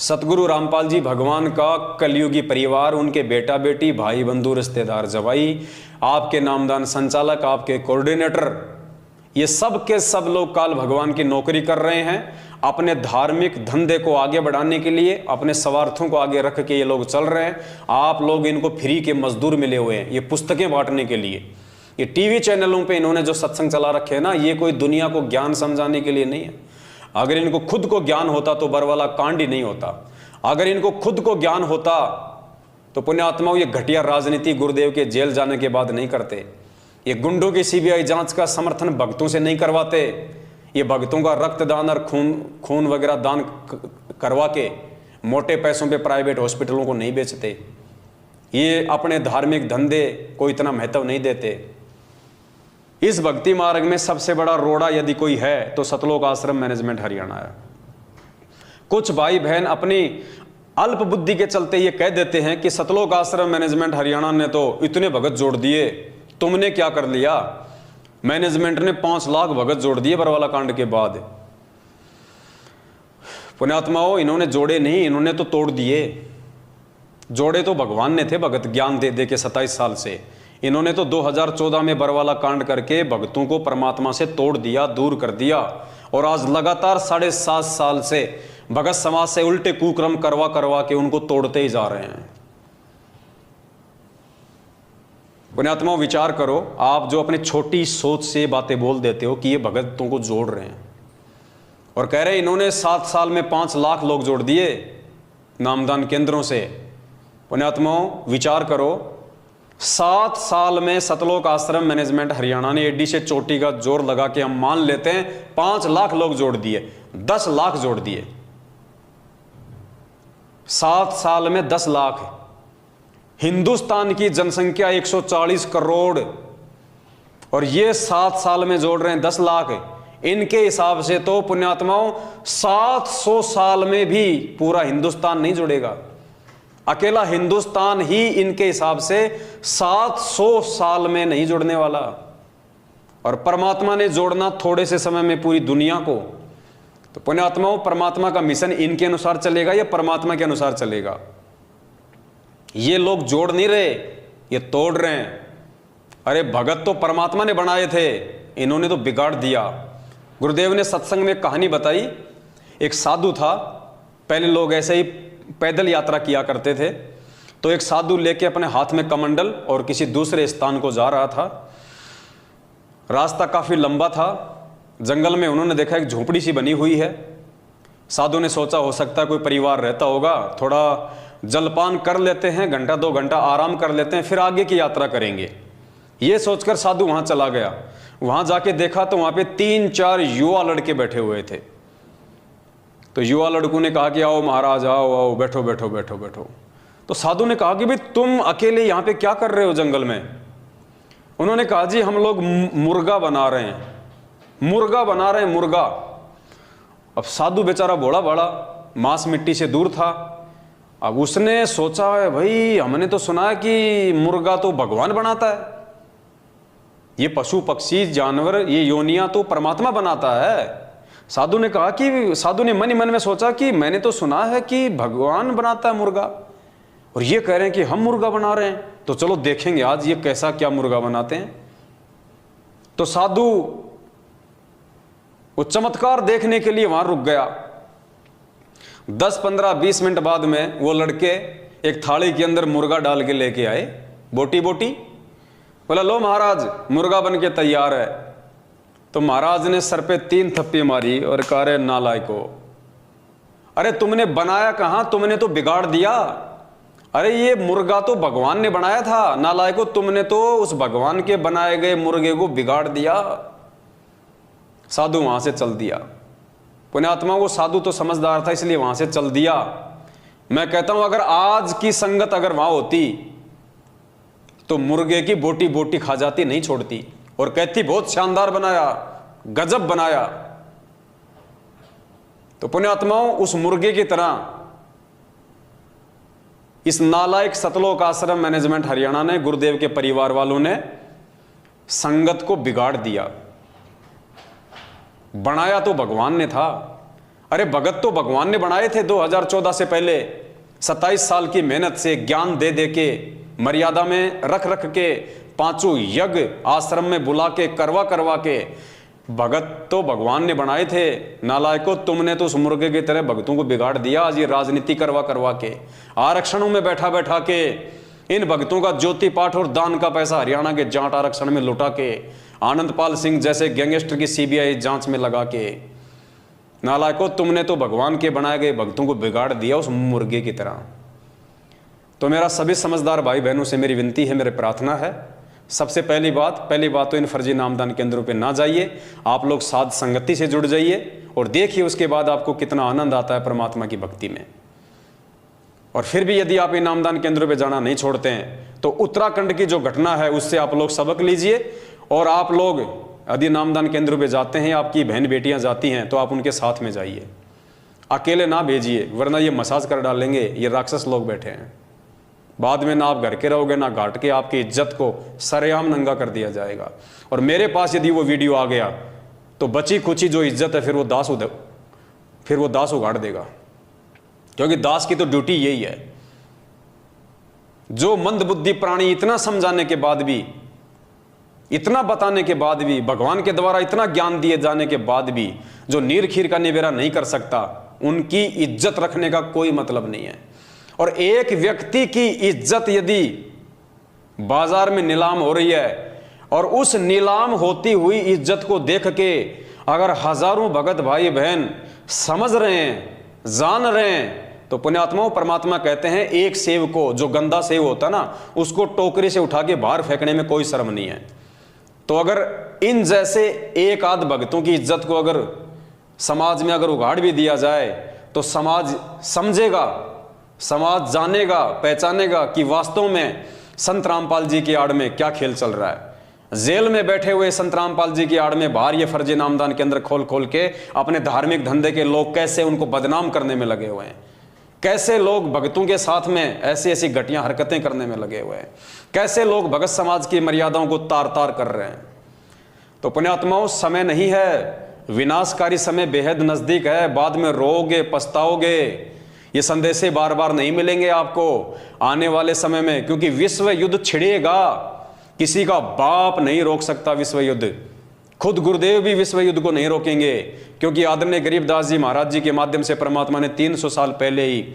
सतगुरु रामपाल जी भगवान का कलयुगी परिवार, उनके बेटा बेटी, भाई बंधु, रिश्तेदार, जवाई, आपके नामदान संचालक, आपके कोऑर्डिनेटर, ये सब के सब लोग काल भगवान की नौकरी कर रहे हैं। अपने धार्मिक धंधे को आगे बढ़ाने के लिए, अपने स्वार्थों को आगे रख के ये लोग चल रहे हैं। आप लोग इनको फ्री के मजदूर मिले हुए हैं, ये पुस्तकें बांटने के लिए। ये टीवी चैनलों पे इन्होंने जो सत्संग चला रखे हैं ना, ये कोई दुनिया को ज्ञान समझाने के लिए नहीं है। अगर इनको खुद को ज्ञान होता तो बरवाला कांड ही नहीं होता। अगर इनको खुद को ज्ञान होता तो पुण्यात्माओं ये घटिया राजनीति गुरुदेव के जेल जाने के बाद नहीं करते। ये गुंडों की सीबीआई जांच का समर्थन भक्तों से नहीं करवाते। ये भक्तों का रक्तदान और खून वगैरह दान करवा के मोटे पैसों पे प्राइवेट हॉस्पिटलों को नहीं बेचते। ये अपने धार्मिक धंधे को इतना महत्व नहीं देते। इस भक्ति मार्ग में सबसे बड़ा रोड़ा यदि कोई है तो सतलोक आश्रम मैनेजमेंट हरियाणा है। कुछ भाई बहन अपनी अल्प बुद्धि के चलते ये कह देते हैं कि सतलोक आश्रम मैनेजमेंट हरियाणा ने तो इतने भगत जोड़ दिए, तुमने क्या कर लिया? मैनेजमेंट ने 5 लाख भगत जोड़ दिए बरवाला कांड के बाद। पुण्यात्माओं, इन्होंने जोड़े नहीं, इन्होंने तो तोड़ दिए। जोड़े तो भगवान ने थे भगत ज्ञान दे दे के 27 साल से। इन्होंने तो 2014 में बरवाला कांड करके भक्तों को परमात्मा से तोड़ दिया, दूर कर दिया। और आज लगातार 7.5 साल से भगत समाज से उल्टे कुक्रम करवा करवा के उनको तोड़ते ही जा रहे हैं। पुण्यात्माओं, विचार करो, आप जो अपने छोटी सोच से बातें बोल देते हो कि ये भगतों को जोड़ रहे हैं और कह रहे हैं इन्होंने 7 साल में 5 लाख लोग जोड़ दिए नामदान केंद्रों से। पुण्यात्माओं, विचार करो, 7 साल में सतलोक आश्रम मैनेजमेंट हरियाणा ने एडी से चोटी का जोर लगा के हम मान लेते हैं 5 लाख लोग जोड़ दिए, 10 लाख जोड़ दिए। 7 साल में 10 लाख। हिंदुस्तान की जनसंख्या 140 करोड़ और ये 7 साल में जोड़ रहे हैं 10 लाख। इनके हिसाब से तो पुण्यात्माओं 700 साल में भी पूरा हिंदुस्तान नहीं जुड़ेगा। अकेला हिंदुस्तान ही इनके हिसाब से 700 साल में नहीं जुड़ने वाला। और परमात्मा ने जोड़ना थोड़े से समय में पूरी दुनिया को। तो पुण्यात्माओं, परमात्मा का मिशन इनके अनुसार चलेगा या परमात्मा के अनुसार चलेगा? ये लोग जोड़ नहीं रहे, ये तोड़ रहे हैं। अरे भगत तो परमात्मा ने बनाए थे, इन्होंने तो बिगाड़ दिया। गुरुदेव ने सत्संग में कहानी बताई। एक साधु था, पहले लोग ऐसे ही पैदल यात्रा किया करते थे। तो एक साधु लेके अपने हाथ में कमंडल और किसी दूसरे स्थान को जा रहा था। रास्ता काफी लंबा था। जंगल में उन्होंने देखा एक झोपड़ी सी बनी हुई है। साधु ने सोचा हो सकता है कोई परिवार रहता होगा, थोड़ा जलपान कर लेते हैं, 1-2 घंटा आराम कर लेते हैं, फिर आगे की यात्रा करेंगे। ये सोचकर साधु वहां चला गया। वहां जाके देखा तो वहां पे 3-4 युवा लड़के बैठे हुए थे। तो युवा लड़कों ने कहा कि आओ महाराज, आओ आओ, बैठो बैठो बैठो बैठो। तो साधु ने कहा कि भाई तुम अकेले यहाँ पे क्या कर रहे हो जंगल में? उन्होंने कहा जी हम लोग मुर्गा बना रहे हैं, मुर्गा बना रहे हैं, मुर्गा। अब साधु बेचारा भोला भाला, मांस मिट्टी से दूर था। अब उसने सोचा है भाई हमने तो सुना है कि मुर्गा तो भगवान बनाता है, ये पशु पक्षी जानवर ये योनियां तो परमात्मा बनाता है। साधु ने कहा कि साधु ने मन ही मन में सोचा कि मैंने तो सुना है कि भगवान बनाता है मुर्गा, और ये कह रहे हैं कि हम मुर्गा बना रहे हैं, तो चलो देखेंगे आज ये कैसा क्या मुर्गा बनाते हैं। तो साधु वो चमत्कार देखने के लिए वहां रुक गया। 10, 15, 20 मिनट बाद में वो लड़के एक थाली के अंदर मुर्गा डाल के लेके आए, बोटी बोटी। बोला लो महाराज, मुर्गा बन के तैयार है। तो महाराज ने सर पे 3 थप्पी मारी और कहा रे नालायको, अरे तुमने बनाया कहां, तुमने तो बिगाड़ दिया। अरे ये मुर्गा तो भगवान ने बनाया था, नालायको तुमने तो उस भगवान के बनाए गए मुर्गे को बिगाड़ दिया। साधु वहां से चल दिया। पुण्यात्मा, वो साधु तो समझदार था इसलिए वहां से चल दिया। मैं कहता हूं अगर आज की संगत अगर वहां होती तो मुर्गे की बोटी बोटी खा जाती, नहीं छोड़ती, और कहती बहुत शानदार बनाया, गजब बनाया। तो पुण्यात्माओं, उस मुर्गे की तरह इस नालायक सतलोक आश्रम मैनेजमेंट हरियाणा ने, गुरुदेव के परिवार वालों ने संगत को बिगाड़ दिया। बनाया तो भगवान ने था। अरे भगत तो भगवान ने बनाए थे 2014 से पहले, 27 साल की मेहनत से, ज्ञान दे दे के, मर्यादा में रख रख के, 5 यज्ञ आश्रम में बुला के, करवा के। भगत तो भगवान ने बनाए थे। नालायकों, तुमने तो उस मुर्गे की तरह भगतों को बिगाड़ दिया आज ये राजनीति करवा के, आरक्षणों में बैठा के। इन भक्तों का ज्योति पाठ और दान का पैसा हरियाणा के जाट आरक्षण में लुटा के, आनंदपाल सिंह जैसे गैंगस्टर की सीबीआई जांच में लगा के। नालायकों, तुमने तो भगवान के बनाए गए भक्तों को बिगाड़ दिया उस मुर्गे की तरह। तो मेरा सभी समझदार भाई बहनों से मेरी विनती है, मेरी प्रार्थना है, सबसे पहली बात तो इन फर्जी नामदान केंद्रों पे ना जाइए। आप लोग साध संगति से जुड़ जाइए और देखिए उसके बाद आपको कितना आनंद आता है परमात्मा की भक्ति में। और फिर भी यदि आप इन नामदान केंद्रों पे जाना नहीं छोड़ते हैं तो उत्तराखंड की जो घटना है उससे आप लोग सबक लीजिए। और आप लोग यदि नामदान केंद्रों पे जाते हैं, आपकी बहन बेटियां जाती हैं, तो आप उनके साथ में जाइए, अकेले ना भेजिए, वरना ये मसाज कर डालेंगे। ये राक्षस लोग बैठे हैं, बाद में ना आप घर के रहोगे ना घाट के, आपकी इज्जत को सरेआम नंगा कर दिया जाएगा। और मेरे पास यदि वो वीडियो आ गया तो बची खुची जो इज्जत है फिर वो दास उगाड़ देगा, क्योंकि दास की तो ड्यूटी यही है। जो मंदबुद्धि प्राणी इतना समझाने के बाद भी, इतना बताने के बाद भी, भगवान के द्वारा इतना ज्ञान दिए जाने के बाद भी जो नीर खीर का निबेरा नहीं कर सकता, उनकी इज्जत रखने का कोई मतलब नहीं है। और एक व्यक्ति की इज्जत यदि बाजार में नीलाम हो रही है और उस नीलाम होती हुई इज्जत को देख के अगर हजारों भगत भाई बहन समझ रहे हैं, जान रहे हैं, तो पुण्यात्माओं, परमात्मा कहते हैं एक सेव को, जो गंदा सेव होता ना, उसको टोकरी से उठा के बाहर फेंकने में कोई शर्म नहीं है। तो अगर इन जैसे एक आध भक्तों की इज्जत को अगर समाज में अगर उगाड़ भी दिया जाए तो समाज समझेगा, समाज जानेगा, पहचानेगा कि वास्तव में संत रामपाल जी की आड़ में क्या खेल चल रहा है। जेल में बैठे हुए संत रामपाल जी की आड़ में बाहर ये फर्जी नामदान केंद्र खोल के अपने धार्मिक धंधे के लोग कैसे उनको बदनाम करने में लगे हुए हैं, कैसे लोग भक्तों के साथ में ऐसी घटिया हरकतें करने में लगे हुए हैं, कैसे लोग भगत समाज की मर्यादाओं को तार कर रहे हैं। तो पुण्यात्माओं, समय नहीं है, विनाशकारी समय बेहद नजदीक है। बाद में रोओगे, पछताओगे। ये संदेशे बार बार नहीं मिलेंगे आपको आने वाले समय में, क्योंकि विश्व युद्ध छिड़ेगा। किसी का बाप नहीं रोक सकता विश्व युद्ध, खुद गुरुदेव भी विश्व युद्ध को नहीं रोकेंगे, क्योंकि आदरणीय गरीबदास जी महाराज जी के माध्यम से परमात्मा ने 300 साल पहले ही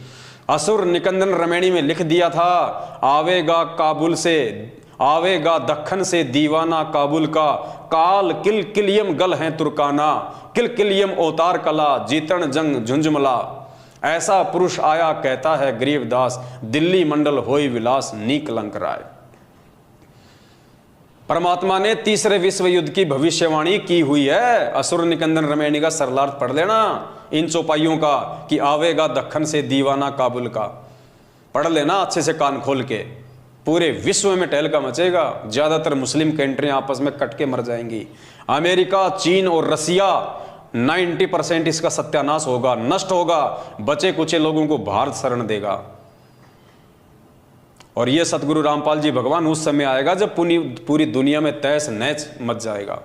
असुर निकंदन रमैणी में लिख दिया था, आवेगा काबुल से, आवेगा दक्खन से दीवाना काबुल का, काल किल किलियम गल है तुर्काना, किल किलियम अवतार कला, जीतन जंग झुंझुमला। ऐसा पुरुष आया कहता है गरीबदास, दिल्ली मंडल होई विलास नी कलंक राय। परमात्मा ने तीसरे विश्व युद्ध की भविष्यवाणी की हुई है। असुर निकंदन रमैणी का सरलार्थ पढ़ लेना इन चौपाइयों का, कि आवेगा दक्खन से दीवाना काबुल का, पढ़ लेना अच्छे से कान खोल के। पूरे विश्व में टहलका मचेगा, ज्यादातर मुस्लिम कंट्रियां आपस में कट के मर जाएंगी। अमेरिका, चीन और रसिया 90% इसका सत्यानाश होगा, नष्ट होगा, बचे कुचे लोगों को भारत शरण देगा। और ये सतगुरु रामपाल जी भगवान उस समय आएगा जब पूरी दुनिया में तहस नहस मच जाएगा,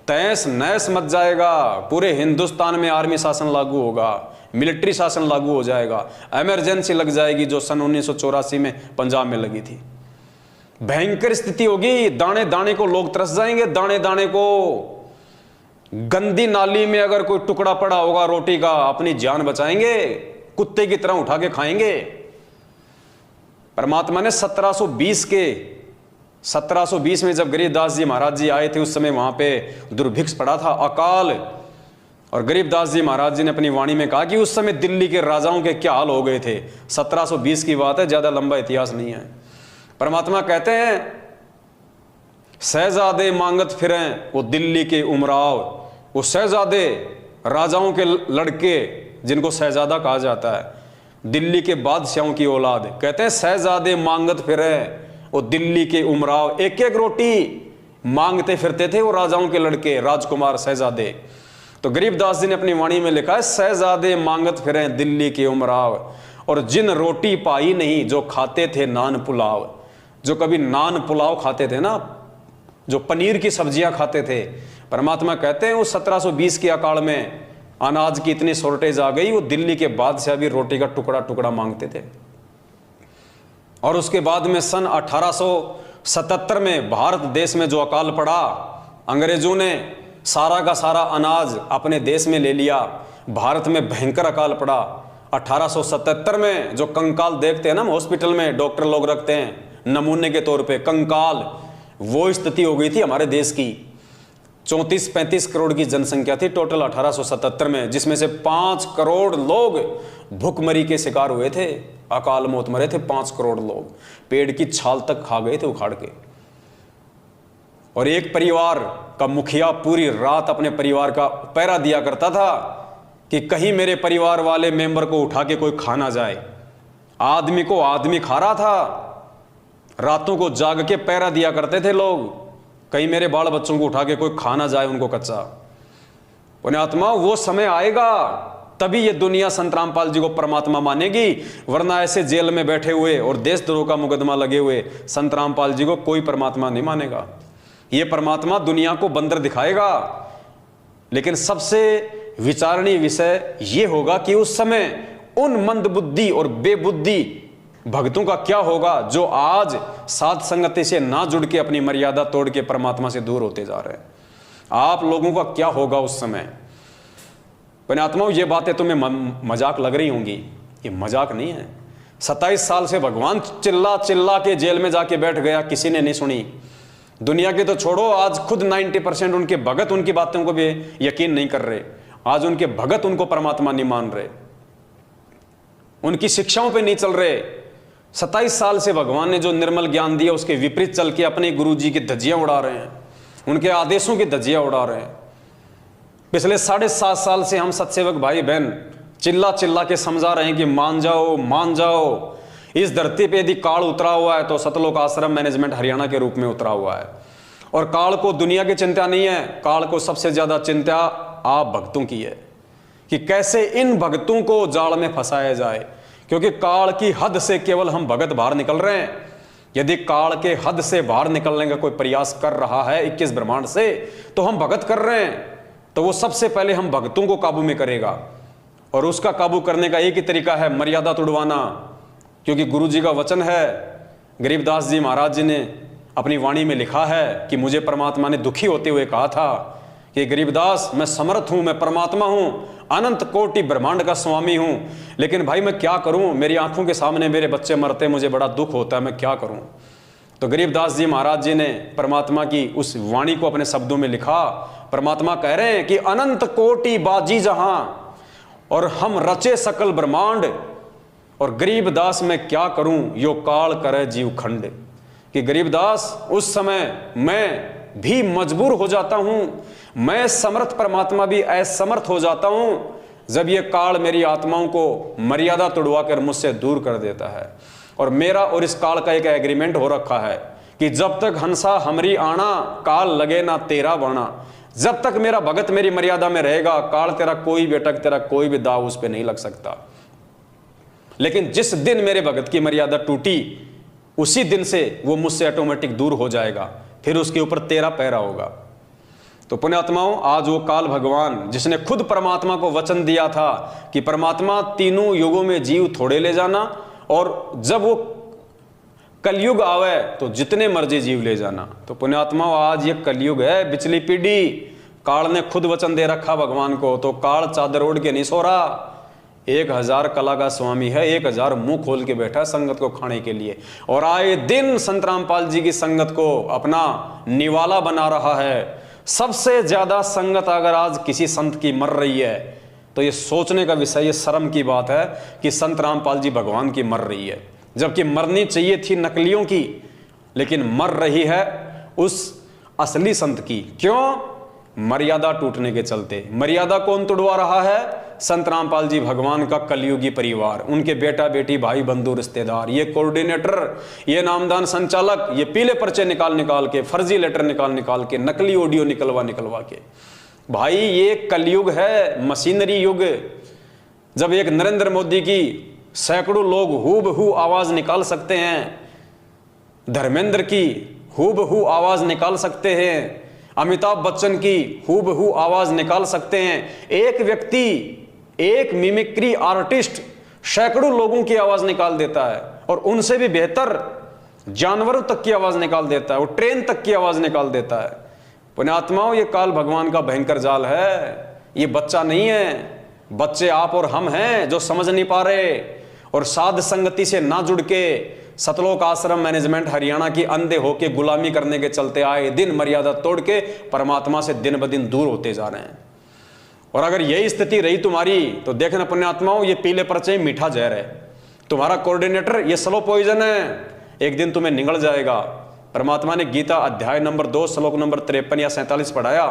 तहस नहस मच जाएगा। पूरे हिंदुस्तान में आर्मी शासन लागू होगा, मिलिट्री शासन लागू हो जाएगा, इमरजेंसी लग जाएगी जो सन 1984 में पंजाब में लगी थी। भयंकर स्थिति होगी, दाने दाने को लोग तरस जाएंगे, दाने दाने को। गंदी नाली में अगर कोई टुकड़ा पड़ा होगा रोटी का, अपनी जान बचाएंगे, कुत्ते की तरह उठा के खाएंगे। परमात्मा ने 1720 में जब गरीबदास जी महाराज जी आए थे, उस समय वहां पे दुर्भिक्ष पड़ा था, अकाल। और गरीबदास जी महाराज जी ने अपनी वाणी में कहा कि उस समय दिल्ली के राजाओं के क्या हाल हो गए थे। 1720 की बात है, ज्यादा लंबा इतिहास नहीं है। परमात्मा कहते हैं, शहजादे मांगत फिरें वो दिल्ली के उमराव। वो शहजादे, राजाओं के लड़के जिनको शहजादा कहा जाता है, दिल्ली के बादशाहों की औलाद, कहते हैं शहजादे मांगत फिरे वो दिल्ली के उमराव। एक एक रोटी मांगते फिरते थे वो राजाओं के लड़के, राजकुमार, शहजादे। तो गरीबदास जी ने अपनी वाणी में लिखा है, शहजादे मांगत फिरे दिल्ली के उमराव, और जिन रोटी पाई नहीं जो खाते थे नान पुलाव। जो कभी नान पुलाव खाते थे ना, जो पनीर की सब्जियां खाते थे, परमात्मा कहते हैं उस 1720 के अकाल में अनाज की इतनी शॉर्टेज आ गई, वो दिल्ली के बादशाह भी रोटी का टुकड़ा टुकड़ा मांगते थे। और उसके बाद में सन 1877 में भारत देश में जो अकाल पड़ा, अंग्रेजों ने सारा का सारा अनाज अपने देश में ले लिया, भारत में भयंकर अकाल पड़ा। 1877 में जो कंकाल देखते हैं ना, हम हॉस्पिटल में डॉक्टर लोग रखते हैं नमूने के तौर पे कंकाल, वो स्थिति हो गई थी हमारे देश की। 34-35 करोड़ की जनसंख्या थी टोटल 1877 में, जिसमें से 5 करोड़ लोग भूखमरी के शिकार हुए थे, अकाल मौत मरे थे 5 करोड़ लोग, पेड़ की छाल तक खा गए थे उखाड़ के। और एक परिवार का मुखिया पूरी रात अपने परिवार का पहरा दिया करता था कि कहीं मेरे परिवार वाले मेंबर को उठा के कोई खा ना जाए। आदमी को आदमी खा रहा था, रातों को जाग के पहरा दिया करते थे लोग, कहीं मेरे बाल बच्चों को उठा के कोई खा ना जाए उनको कच्चा। पुण्यात्मा, वो समय आएगा तभी ये दुनिया संत रामपाल जी को परमात्मा मानेगी, वरना ऐसे जेल में बैठे हुए और देशद्रोह का मुकदमा लगे हुए संत रामपाल जी को कोई परमात्मा नहीं मानेगा। ये परमात्मा दुनिया को बंदर दिखाएगा। लेकिन सबसे विचारणीय विषय ये होगा कि उस समय उन मंदबुद्धि और बेबुद्धि भक्तों का क्या होगा जो आज साध संगति से ना जुड़ के अपनी मर्यादा तोड़ के परमात्मा से दूर होते जा रहे हैं। आप लोगों का क्या होगा उस समय। पुण्यात्माओं, ये बातें तुम्हें मजाक लग रही होंगी, ये मजाक नहीं है। 27 साल से भगवान चिल्ला चिल्ला के जेल में जाके बैठ गया, किसी ने नहीं सुनी। दुनिया के तो छोड़ो, आज खुद 90% उनके भगत उनकी बातों को भी यकीन नहीं कर रहे। आज उनके भगत उनको परमात्मा नहीं मान रहे, उनकी शिक्षाओं पे नहीं चल रहे। 27 साल से भगवान ने जो निर्मल ज्ञान दिया उसके विपरीत चल के अपने गुरु जी की धज्जियां उड़ा रहे हैं, उनके आदेशों की धज्जियां उड़ा रहे हैं। पिछले 7.5 साल से हम सत्सेवक भाई बहन चिल्ला चिल्ला के समझा रहे हैं कि मान जाओ मान जाओ। इस धरती पे यदि काल उतरा हुआ है तो सतलोक आश्रम मैनेजमेंट हरियाणा के रूप में उतरा हुआ है। और काल को दुनिया की चिंता नहीं है, काल को सबसे ज्यादा चिंता आप भक्तों की है कि कैसे इन भक्तों को जाल में फंसाया जाए। क्योंकि काल की हद से केवल हम भगत बाहर निकल रहे हैं। यदि काल के हद से बाहर निकलने का कोई प्रयास कर रहा है 21 ब्रह्मांड से, तो हम भगत कर रहे हैं, तो वो सबसे पहले हम भक्तों को काबू में करेगा। और उसका काबू करने का एक ही तरीका है, मर्यादा तोड़वाना। क्योंकि गुरु जी का वचन है, गरीबदास जी महाराज जी ने अपनी वाणी में लिखा है कि मुझे परमात्मा ने दुखी होते हुए कहा था कि गरीबदास, मैं समर्थ हूं, मैं परमात्मा हूं, अनंत कोटि ब्रह्मांड का स्वामी हूं, लेकिन भाई मैं क्या करूं, मेरी आंखों के सामने मेरे बच्चे मरते, मुझे बड़ा दुख होता है, मैं क्या करूं। तो गरीबदास जी महाराज जी ने परमात्मा की उस वाणी को अपने शब्दों में लिखा। परमात्मा कह रहे हैं कि अनंत कोटि बाजी जहां और हम रचे सकल ब्रह्मांड, और गरीबदास मैं क्या करूं, यो काल करे जीव खंड। कि गरीबदास उस समय मैं भी मजबूर हो जाता हूं, मैं समर्थ परमात्मा भी असमर्थ हो जाता हूं, जब ये काल मेरी आत्माओं को मर्यादा तोड़वा कर मुझसे दूर कर देता है। और मेरा और इस काल का एक एग्रीमेंट हो रखा है कि जब तक हंसा हमरी आना, काल लगे ना तेरा बाणा। जब तक मेरा भगत मेरी मर्यादा में रहेगा, काल तेरा कोई भी अटक, तेरा कोई भी दाव उस पर नहीं लग सकता। लेकिन जिस दिन मेरे भगत की मर्यादा टूटी, उसी दिन से वो मुझसे ऑटोमेटिक दूर हो जाएगा, फिर उसके ऊपर तेरा पैरा होगा। तो पुण्यात्माओं, आज वो काल भगवान जिसने खुद परमात्मा को वचन दिया था कि परमात्मा तीनों युगों में जीव थोड़े ले जाना, और जब वो कलयुग आवे तो जितने मर्जी जीव ले जाना। तो पुण्यात्माओं, आज ये कलयुग है, बिचली पीढ़ी। काल ने खुद वचन दे रखा भगवान को, तो काल चादर ओढ़ के नहीं सो रहा। 1000 कला का स्वामी है, 1000 मुंह खोल के बैठा है संगत को खाने के लिए, और आए दिन संत रामपाल जी की संगत को अपना निवाला बना रहा है। सबसे ज्यादा संगत अगर आज किसी संत की मर रही है तो ये सोचने का विषय, ये शर्म की बात है कि संत रामपाल जी भगवान की मर रही है, जबकि मरनी चाहिए थी नकलियों की, लेकिन मर रही है उस असली संत की। क्यों? मर्यादा टूटने के चलते। मर्यादा कौन तोड़वा रहा है? संत रामपाल जी भगवान का कलयुगी परिवार, उनके बेटा बेटी भाई बंधु रिश्तेदार, ये कोऑर्डिनेटर, ये नामदान संचालक, ये पीले पर्चे निकाल निकाल के, फर्जी लेटर निकाल निकाल के, नकली ऑडियो निकलवा के। भाई ये कलयुग है, मशीनरी युग। जब एक नरेंद्र मोदी की सैकड़ों लोग हूबहू आवाज निकाल सकते हैं, धर्मेंद्र की हूबहू आवाज निकाल सकते हैं, अमिताभ बच्चन की हूबहू आवाज निकाल सकते हैं। एक व्यक्ति, एक मिमिक्री आर्टिस्ट सैकड़ों लोगों की आवाज निकाल देता है, और उनसे भी बेहतर जानवरों तक की आवाज निकाल देता है, वो ट्रेन तक की आवाज निकाल देता है। पुण्यात्माओं, ये काल भगवान का भयंकर जाल है, ये बच्चा नहीं है। बच्चे आप और हम हैं जो समझ नहीं पा रहे, और साध संगति से ना जुड़ के सतलोक आश्रम मैनेजमेंट हरियाणा की अंधे होके गुलामी करने के चलते आए दिन मर्यादा तोड़ के परमात्मा से दिन ब दिन दूर होते जा रहे हैं। और अगर यही स्थिति रही तुम्हारी तो देखना पुण्यात्माओं, ये पीले पर्चे मीठा जहर है। तुम्हारा कोऑर्डिनेटर ये स्लो पॉइजन है, एक दिन तुम्हें निगल जाएगा। परमात्मा ने गीता अध्याय नंबर 2 श्लोक नंबर 53 या 47 पढ़ाया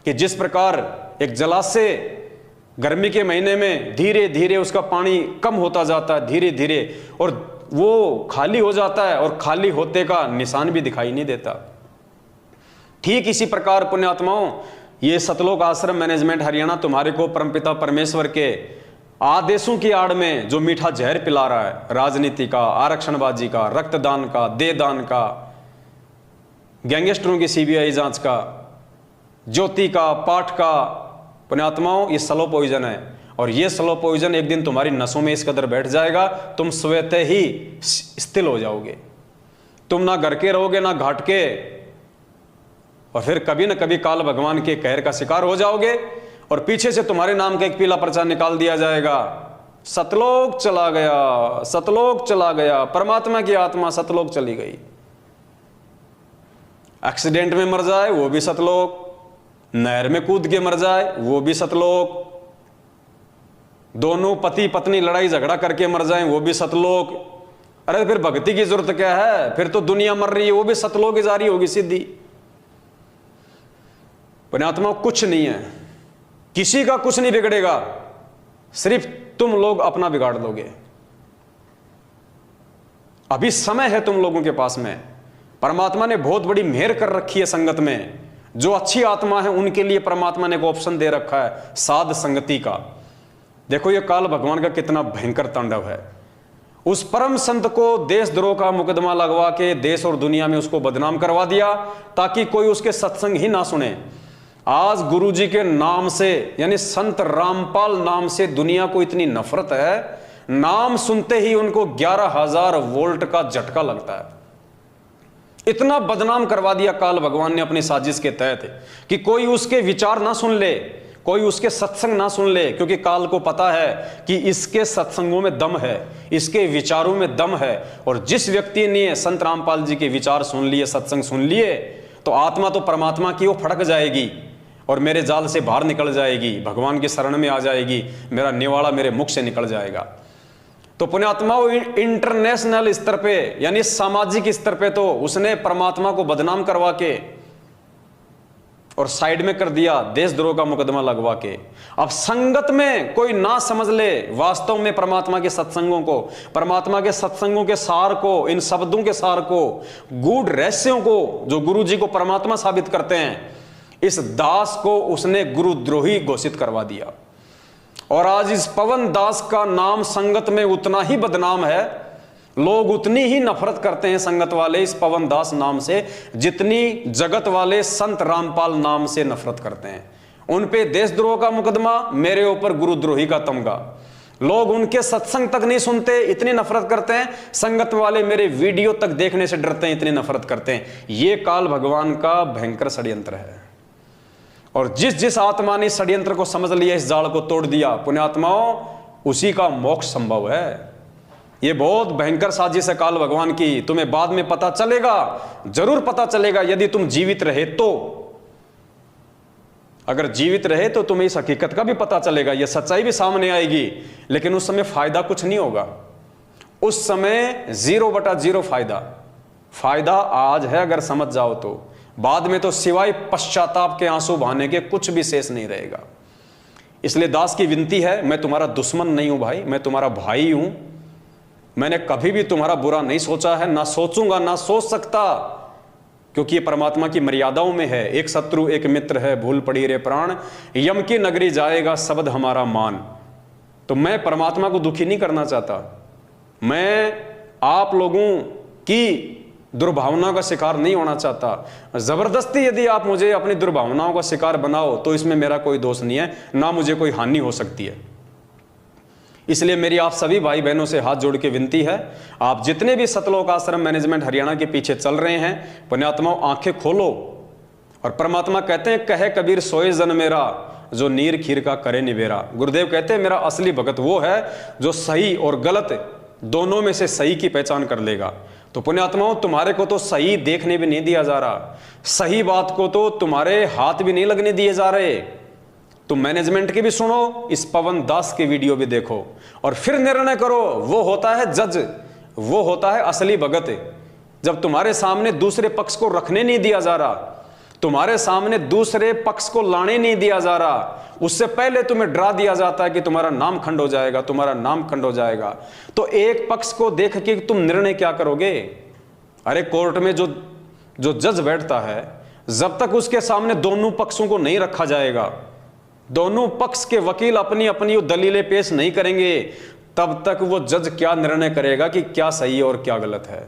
कि जिस प्रकार एक जलाशय गर्मी के महीने में धीरे धीरे उसका पानी कम होता जाता है, धीरे धीरे, और वो खाली हो जाता है, और खाली होते का निशान भी दिखाई नहीं देता। ठीक इसी प्रकार पुण्यात्माओं, ये सतलोक आश्रम मैनेजमेंट हरियाणा तुम्हारे को परमपिता परमेश्वर के आदेशों की आड़ में जो मीठा जहर पिला रहा है, राजनीति का, आरक्षणबाजी का, रक्तदान का, देहदान का, गैंगस्टरों की सीबीआई जांच का, ज्योति का, पाठ का, पुण्यात्माओं ये स्लो पॉइजन है। और ये स्लो पॉइजन एक दिन तुम्हारी नसों में इस कदर बैठ जाएगा, तुम स्वतः ही स्थिर हो जाओगे। तुम ना घर के रहोगे ना घाट के, और फिर कभी ना कभी काल भगवान के कहर का शिकार हो जाओगे, और पीछे से तुम्हारे नाम का एक पीला पर्चा निकाल दिया जाएगा, सतलोक चला गया, सतलोक चला गया, परमात्मा की आत्मा सतलोक चली गई। एक्सीडेंट में मर जाए वो भी सतलोक, नहर में कूद के मर जाए वो भी सतलोक, दोनों पति पत्नी लड़ाई झगड़ा करके मर जाएं वो भी सतलोक। अरे फिर भक्ति की जरूरत क्या है, फिर तो दुनिया मर रही है, वो भी सतलोक की जारी होगी सीधी। पुण्यात्मा कुछ नहीं है, किसी का कुछ नहीं बिगड़ेगा, सिर्फ तुम लोग अपना बिगाड़ लोगे। अभी समय है तुम लोगों के पास में, परमात्मा ने बहुत बड़ी मेहर कर रखी है संगत में। जो अच्छी आत्मा है उनके लिए परमात्मा ने एक ऑप्शन दे रखा है साध संगति का। देखो ये काल भगवान का कितना भयंकर तांडव है। उस परम संत को देशद्रोह का मुकदमा लगवा के देश और दुनिया में उसको बदनाम करवा दिया ताकि कोई उसके सत्संग ही ना सुने। आज गुरुजी के नाम से यानी संत रामपाल नाम से दुनिया को इतनी नफरत है, नाम सुनते ही उनको 11,000 वोल्ट का झटका लगता है। इतना बदनाम करवा दिया काल भगवान ने अपनी साजिश के तहत कि कोई उसके विचार ना सुन ले, कोई उसके सत्संग ना सुन ले, क्योंकि काल को पता है कि इसके सत्संगों में दम है, इसके विचारों में दम है। और जिस व्यक्ति ने संत रामपाल जी के विचार सुन लिए, सत्संग सुन लिए, तो आत्मा तो परमात्मा की वो फड़क जाएगी और मेरे जाल से बाहर निकल जाएगी, भगवान की शरण में आ जाएगी, मेरा निवाड़ा मेरे मुख से निकल जाएगा। तो पुण्यात्माओं इंटरनेशनल स्तर पे यानी सामाजिक स्तर पे तो उसने परमात्मा को बदनाम करवा के और साइड में कर दिया, देशद्रोह का मुकदमा लगवा के। अब संगत में कोई ना समझ ले वास्तव में परमात्मा के सत्संगों को, परमात्मा के सत्संगों के सार को, इन शब्दों के सार को, गूढ़ रहस्यों को जो गुरु जी को परमात्मा साबित करते हैं, इस दास को उसने गुरुद्रोही घोषित करवा दिया। और आज इस पवन दास का नाम संगत में उतना ही बदनाम है, लोग उतनी ही नफरत करते हैं संगत वाले इस पवन दास नाम से जितनी जगत वाले संत रामपाल नाम से नफरत करते हैं। उन पे देशद्रोह का मुकदमा, मेरे ऊपर गुरुद्रोही का तमगा। लोग उनके सत्संग तक नहीं सुनते, इतनी नफरत करते हैं। संगत वाले मेरे वीडियो तक देखने से डरते हैं, इतनी नफरत करते हैं। ये काल भगवान का भयंकर षड्यंत्र है। और जिस जिस आत्मा ने षड्यंत्र को समझ लिया, इस जाल को तोड़ दिया, पुण्यात्माओं, उसी का मोक्ष संभव है। ये बहुत भयंकर साजिश है काल भगवान की। तुम्हें बाद में पता चलेगा, जरूर पता चलेगा, यदि तुम जीवित रहे तो। अगर जीवित रहे तो तुम्हें इस हकीकत का भी पता चलेगा, यह सच्चाई भी सामने आएगी। लेकिन उस समय फायदा कुछ नहीं होगा, उस समय 0/0 फायदा। फायदा आज है अगर समझ जाओ तो, बाद में तो सिवाय पश्चाताप के आंसू बहाने के कुछ भी शेष नहीं रहेगा। इसलिए दास की विनती है, मैं तुम्हारा दुश्मन नहीं हूं भाई, मैं तुम्हारा भाई हूं। मैंने कभी भी तुम्हारा बुरा नहीं सोचा है, ना सोचूंगा, ना सोच सकता, क्योंकि ये परमात्मा की मर्यादाओं में है। एक शत्रु एक मित्र है, भूल पड़ी रे प्राण, यम की नगरी जाएगा शब्द हमारा मान। तो मैं परमात्मा को दुखी नहीं करना चाहता, मैं आप लोगों की दुर्भावनाओं का शिकार नहीं होना चाहता। जबरदस्ती यदि आप मुझे अपनी दुर्भावनाओं का शिकार बनाओ तो इसमें मेरा कोई दोष नहीं है, ना मुझे कोई हानि हो सकती है। इसलिए मेरी आप सभी भाई बहनों से हाथ जोड़ के विनती है, आप जितने भी सतलोक आश्रम मैनेजमेंट हरियाणा के पीछे चल रहे हैं, पुण्यात्माओं आंखें खोलो। और परमात्मा कहते हैं, कहे कबीर सोए जन मेरा, जो नीर खीर का करे निबेरा। गुरुदेव कहते हैं, मेरा असली भगत वो है जो सही और गलत दोनों में से सही की पहचान कर लेगा। तो पुण्यात्माओं, तुम्हारे को तो सही देखने भी नहीं दिया जा रहा, सही बात को तो तुम्हारे हाथ भी नहीं लगने दिए जा रहे। तुम मैनेजमेंट की भी सुनो, इस पवन दास की वीडियो भी देखो और फिर निर्णय करो। वो होता है जज, वो होता है असली भगत। जब तुम्हारे सामने दूसरे पक्ष को रखने नहीं दिया जा रहा, तुम्हारे सामने दूसरे पक्ष को लाने नहीं दिया जा रहा, उससे पहले तुम्हें डरा दिया जाता है कि तुम्हारा नाम खंड हो जाएगा, तुम्हारा नाम खंड हो जाएगा, तो एक पक्ष को देख के तुम निर्णय क्या करोगे? अरे कोर्ट में जो जज बैठता है, जब तक उसके सामने दोनों पक्षों को नहीं रखा जाएगा, दोनों पक्ष के वकील अपनी अपनी दलीलें पेश नहीं करेंगे, तब तक वो जज क्या निर्णय करेगा कि क्या सही और क्या गलत है।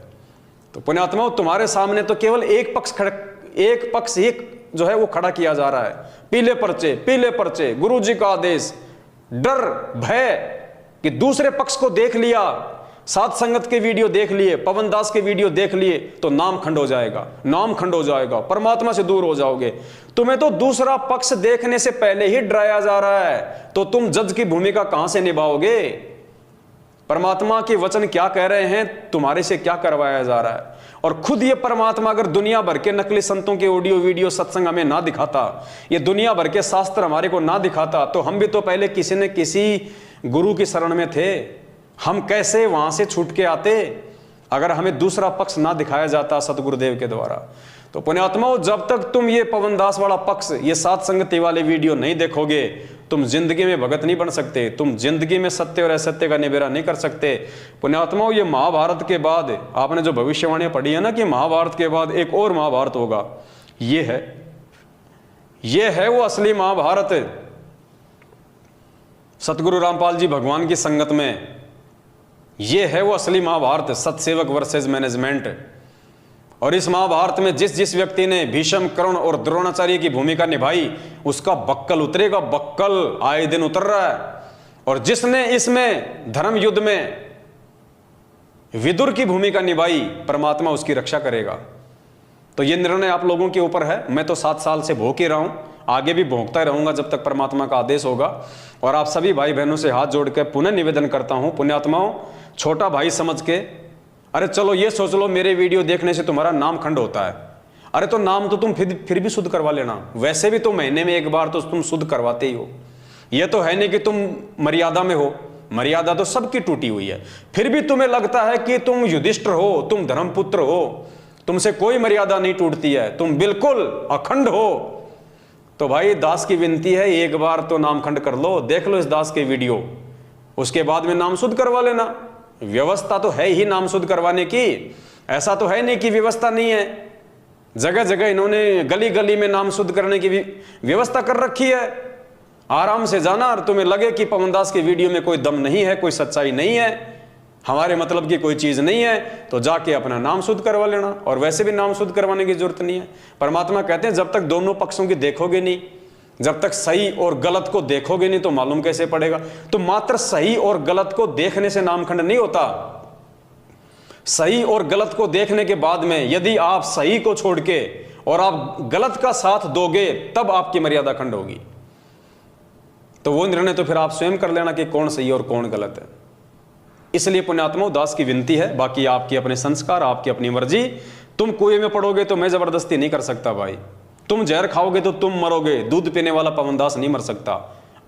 तो पुण्यात्माओं, तुम्हारे सामने तो केवल एक पक्ष ही जो है वो खड़ा किया जा रहा है। पीले पर्चे, गुरु जी का आदेश, डर भय कि दूसरे पक्ष को देख लिया, साध संगत के वीडियो देख लिए, पवन दास के वीडियो देख लिए तो नाम खंड हो जाएगा, नाम खंड हो जाएगा, परमात्मा से दूर हो जाओगे। तुम्हें तो दूसरा पक्ष देखने से पहले ही डराया जा रहा है, तो तुम जज की भूमिका कहां से निभाओगे? परमात्मा के वचन क्या कह रहे हैं, तुम्हारे से क्या करवाया जा रहा है? और खुद ये परमात्मा अगर दुनिया भर के नकली संतों के ऑडियो वीडियो सत्संग हमें ना दिखाता, ये दुनिया भर के शास्त्र हमारे को ना दिखाता, तो हम भी तो पहले किसी न किसी गुरु की शरण में थे। हम कैसे वहां से छूट के आते अगर हमें दूसरा पक्ष ना दिखाया जाता सतगुरुदेव के द्वारा? तो पुण्यात्माओं, जब तक तुम ये पवन दास वाला पक्ष, ये साध संगति वाले वीडियो नहीं देखोगे, तुम जिंदगी में भगत नहीं बन सकते, तुम जिंदगी में सत्य और असत्य का निबेरा नहीं कर सकते। पुण्यात्माओं, ये महाभारत के बाद आपने जो भविष्यवाणी पढ़ी है ना कि महाभारत के बाद एक और महाभारत होगा, ये है वो असली महाभारत। सतगुरु रामपाल जी भगवान की संगत में ये है वो असली महाभारत, सतसेवक वर्सेस मैनेजमेंट। और इस महाभारत में जिस व्यक्ति ने भीष्म, कर्ण और द्रोणाचार्य की भूमिका निभाई, उसका बक्कल उतरेगा, बक्कल आए दिन उतर रहा है। और जिसने इसमें धर्म युद्ध में विदुर की भूमिका निभाई, परमात्मा उसकी रक्षा करेगा। तो ये निर्णय आप लोगों के ऊपर है। मैं तो 7 साल से भोंक ही रहा हूं, आगे भी भोंकता रहूंगा जब तक परमात्मा का आदेश होगा। और आप सभी भाई बहनों से हाथ जोड़ के पुनः निवेदन करता हूं, पुण्यात्माओं, छोटा भाई समझ के, अरे चलो ये सोच लो मेरे वीडियो देखने से तुम्हारा नाम खंड होता है, अरे तो नाम तो तुम फिर भी शुद्ध करवा लेना। वैसे भी तो महीने में एक बार तो तुम शुद्ध करवाते ही हो। ये तो है नहीं कि तुम मर्यादा में हो, मर्यादा तो सबकी टूटी हुई है। फिर भी तुम्हें लगता है कि तुम युधिष्ठिर हो, तुम धर्मपुत्र हो, तुमसे कोई मर्यादा नहीं टूटती है, तुम बिल्कुल अखंड हो। तो भाई दास की विनती है, एक बार तो नाम खंड कर लो, देख लो इस दास के वीडियो, उसके बाद में नाम शुद्ध करवा लेना। व्यवस्था तो है ही नाम शुद्ध करवाने की, ऐसा तो है नहीं कि व्यवस्था नहीं है। जगह जगह इन्होंने गली गली में नाम शुद्ध करने की व्यवस्था कर रखी है। आराम से जाना, और तुम्हें लगे कि पवन दास के वीडियो में कोई दम नहीं है, कोई सच्चाई नहीं है, हमारे मतलब की कोई चीज नहीं है, तो जाके अपना नाम शुद्ध करवा लेना। और वैसे भी नाम शुद्ध करवाने की जरूरत नहीं है। परमात्मा कहते हैं जब तक दोनों पक्षों की देखोगे नहीं, जब तक सही और गलत को देखोगे नहीं, तो मालूम कैसे पड़ेगा? तो मात्र सही और गलत को देखने से नामखंड नहीं होता। सही और गलत को देखने के बाद में यदि आप सही को छोड़ के और आप गलत का साथ दोगे, तब आपकी मर्यादा खंड होगी। तो वो निर्णय तो फिर आप स्वयं कर लेना कि कौन सही और कौन गलत है। इसलिए पुण्यात्माओं, दास की विनती है, बाकी आपके अपने संस्कार, आपकी अपनी मर्जी। तुम कुएं में पड़ोगे तो मैं जबरदस्ती नहीं कर सकता भाई, तुम जहर खाओगे तो तुम मरोगे। दूध पीने वाला पवन दास नहीं मर सकता,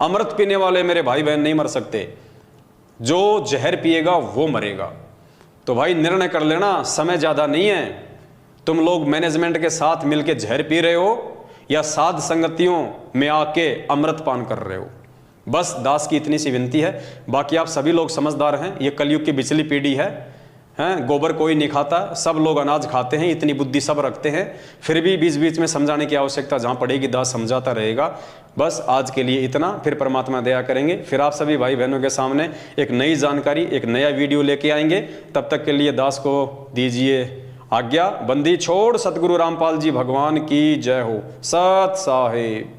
अमृत पीने वाले मेरे भाई बहन नहीं मर सकते, जो जहर पिएगा वो मरेगा। तो भाई निर्णय कर लेना, समय ज्यादा नहीं है। तुम लोग मैनेजमेंट के साथ मिलकर जहर पी रहे हो या साध संगतियों में आके अमृत पान कर रहे हो। बस दास की इतनी सी विनती है। बाकी आप सभी लोग समझदार हैं, ये कलयुग की पिछली पीढ़ी है, गोबर कोई नहीं खाता, सब लोग अनाज खाते हैं, इतनी बुद्धि सब रखते हैं। फिर भी बीच बीच में समझाने की आवश्यकता जहाँ पड़ेगी दास समझाता रहेगा। बस आज के लिए इतना, फिर परमात्मा दया करेंगे, फिर आप सभी भाई बहनों के सामने एक नई जानकारी, एक नया वीडियो लेके आएंगे। तब तक के लिए दास को दीजिए आज्ञा बंदी छोड़। सतगुरु रामपाल जी भगवान की जय हो। सत साहिब।